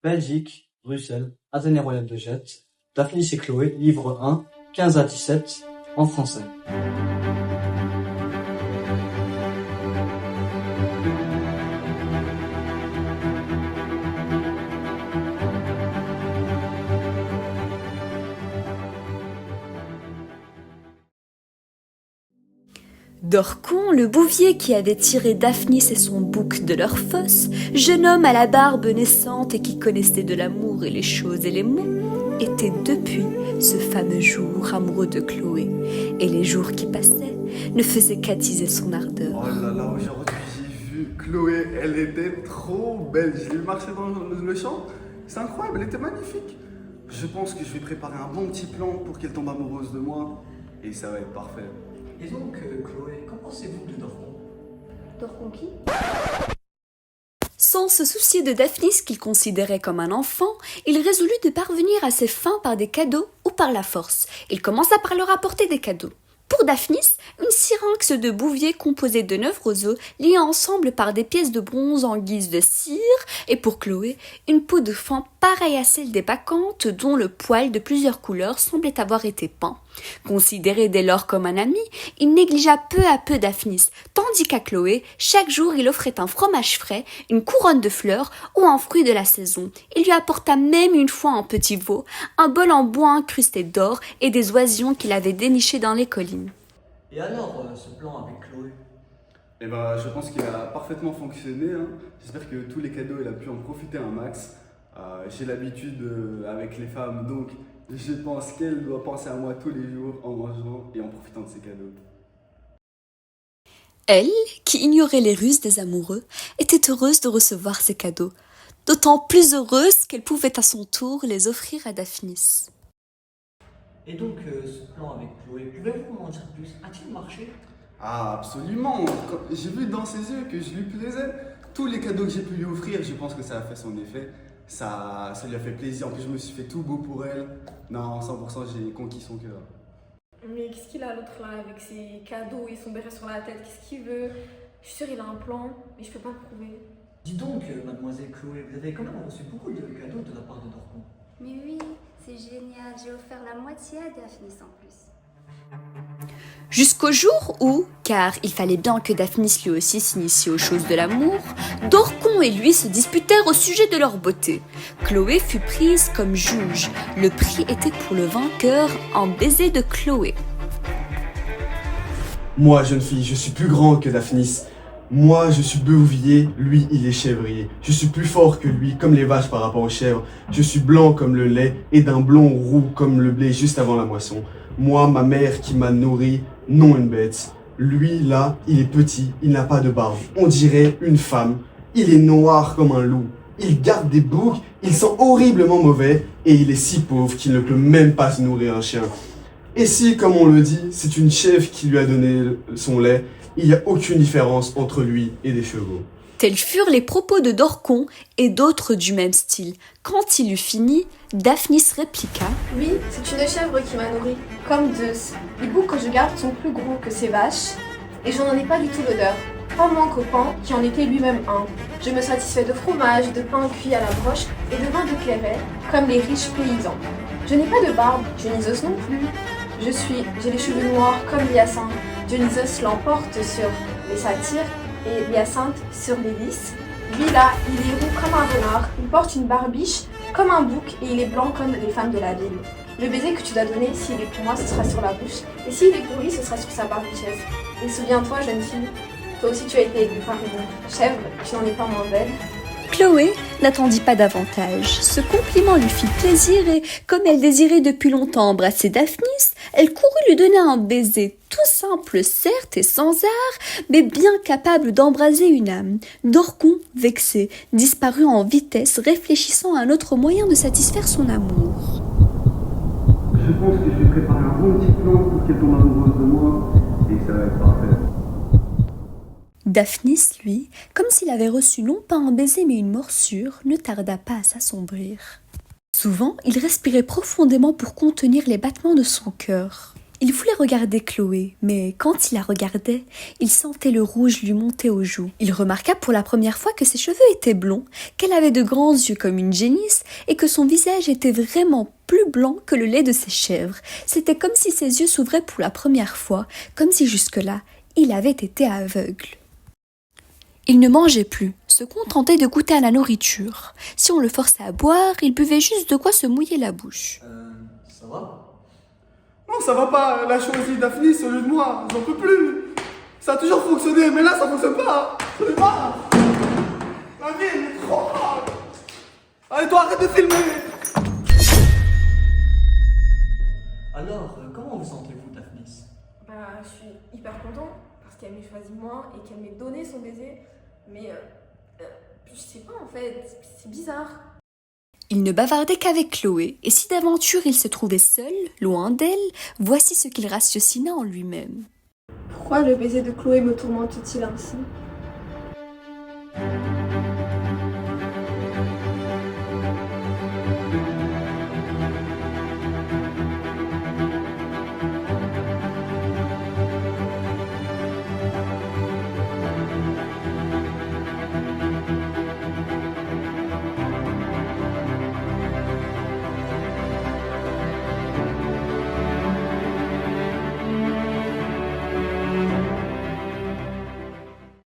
Belgique, Bruxelles, Athénée Royal de Jette, Daphnis et Chloé, livre 1, 15 à 17, en français. Dorcon, le bouvier qui avait tiré Daphnis et son bouc de leur fosse, jeune homme à la barbe naissante et qui connaissait de l'amour et les choses et les mots, était depuis ce fameux jour amoureux de Chloé. Et les jours qui passaient ne faisaient qu'attiser son ardeur. Oh là là, aujourd'hui j'ai vu Chloé, elle était trop belle. Je l'ai vu marcher dans le champ, c'est incroyable, elle était magnifique. Je pense que je vais préparer un bon petit plan pour qu'elle tombe amoureuse de moi et ça va être parfait. Et donc, Chloé, qu'en pensez-vous de Dorcon? Dorcon qui? Sans se soucier de Daphnis qu'il considérait comme un enfant, il résolut de parvenir à ses fins par des cadeaux ou par la force. Il commença par leur apporter des cadeaux. Pour Daphnis, une syrinx de bouvier composée de 9 roseaux liés ensemble par des pièces de bronze en guise de cire, et pour Chloé, une peau de faon pareille à celle des bacchantes dont le poil de plusieurs couleurs semblait avoir été peint. Considéré dès lors comme un ami, il négligea peu à peu Daphnis, tandis qu'à Chloé, chaque jour il offrait un fromage frais, une couronne de fleurs ou un fruit de la saison. Il lui apporta même une fois un petit veau, un bol en bois incrusté d'or et des oisillons qu'il avait dénichés dans les collines. Et alors, ce plan avec Chloé? Et bah, je pense qu'il a parfaitement fonctionné, hein. J'espère que tous les cadeaux, elle a pu en profiter un max. J'ai l'habitude avec les femmes, donc je pense qu'elle doit penser à moi tous les jours en mangeant et en profitant de ses cadeaux. Elle, qui ignorait les ruses des amoureux, était heureuse de recevoir ces cadeaux, d'autant plus heureuse qu'elle pouvait à son tour les offrir à Daphnis. Et donc, ce plan avec Chloé, pouvez-vous m'en dire plus? A-t-il marché? Ah, absolument. J'ai vu dans ses yeux que je lui plaisais. Tous les cadeaux que j'ai pu lui offrir, je pense que ça a fait son effet. Ça lui a fait plaisir. En plus, je me suis fait tout beau pour elle. Non, 100%, j'ai conquis son cœur. Mais qu'est-ce qu'il a l'autre là avec ses cadeaux et son béret sur la tête? Qu'est-ce qu'il veut? Je suis sûre il a un plan, mais je peux pas le prouver. Dis donc, mademoiselle Chloé, vous avez quand même reçu beaucoup de cadeaux de la part de Dorcon. Mais oui, c'est génial, j'ai offert la moitié à Daphnis en plus. Jusqu'au jour où, car il fallait bien que Daphnis lui aussi s'initie aux choses de l'amour, Dorcon et lui se disputèrent au sujet de leur beauté. Chloé fut prise comme juge. Le prix était pour le vainqueur un baiser de Chloé. Moi, jeune fille, je suis plus grand que Daphnis. Moi, je suis bouvier, lui, il est chèvrier. Je suis plus fort que lui, comme les vaches par rapport aux chèvres. Je suis blanc comme le lait et d'un blond roux comme le blé juste avant la moisson. Moi, ma mère qui m'a nourri, non une bête. Lui, là, il est petit, il n'a pas de barbe. On dirait une femme. Il est noir comme un loup. Il garde des boucs, il sent horriblement mauvais et il est si pauvre qu'il ne peut même pas se nourrir un chien. Et si, comme on le dit, c'est une chèvre qui lui a donné son lait, il n'y a aucune différence entre lui et des chevaux. Tels furent les propos de Dorcon et d'autres du même style. Quand il eut fini, Daphnis répliqua « Oui, c'est une chèvre qui m'a nourri, comme Zeus. Les boucs que je garde sont plus gros que ces vaches, et je n'en ai pas du tout l'odeur. Pas moins qu'au pain, qui en était lui-même un. Je me satisfais de fromage, de pain cuit à la broche et de vin de clairet, comme les riches paysans. Je n'ai pas de barbe, Dionysos non plus. J'ai les cheveux noirs comme l'hyacinthe. Dionysos l'emporte sur les satyres et l'hyacinthe sur les lys. Lui là, il est roux comme un renard, il porte une barbiche comme un bouc et il est blanc comme les femmes de la ville. Le baiser que tu dois donner, s'il est pour moi, ce sera sur la bouche, et s'il est pour lui, ce sera sur sa barbichesse. Et souviens-toi, jeune fille, toi aussi tu as été élue par une chèvre, tu n'en es pas moins belle. Chloé n'attendit pas davantage. Ce compliment lui fit plaisir et, comme elle désirait depuis longtemps embrasser Daphnis, elle courut lui donner un baiser, tout simple certes et sans art, mais bien capable d'embraser une âme. Dorcon, vexé, disparut en vitesse, réfléchissant à un autre moyen de satisfaire son amour. Je pense que je vais préparer un bon petit plan pour qu'elle tombe amoureuse de moi et ça va être parfait. Daphnis, lui, comme s'il avait reçu non pas un baiser mais une morsure, ne tarda pas à s'assombrir. Souvent, il respirait profondément pour contenir les battements de son cœur. Il voulait regarder Chloé, mais quand il la regardait, il sentait le rouge lui monter aux joues. Il remarqua pour la première fois que ses cheveux étaient blonds, qu'elle avait de grands yeux comme une génisse et que son visage était vraiment plus blanc que le lait de ses chèvres. C'était comme si ses yeux s'ouvraient pour la première fois, comme si jusque-là, il avait été aveugle. Il ne mangeait plus, se contentait de goûter à la nourriture. Si on le forçait à boire, il buvait juste de quoi se mouiller la bouche. Ça va? Non, ça va pas, elle a choisi Daphnis au lieu de moi, j'en peux plus. Ça a toujours fonctionné, mais là ça fonctionne pas. J'en ai marre. La vie elle est trop grave. Allez toi, arrête de filmer. Alors, comment vous sentez-vous, Daphnis? Bah, je suis hyper content parce qu'elle m'ait choisi moi et qu'elle m'ait donné son baiser. Mais je sais pas en fait, c'est bizarre. Il ne bavardait qu'avec Chloé, et si d'aventure il se trouvait seul, loin d'elle, voici ce qu'il ratiocina en lui-même. Pourquoi le baiser de Chloé me tourmente-t-il ainsi?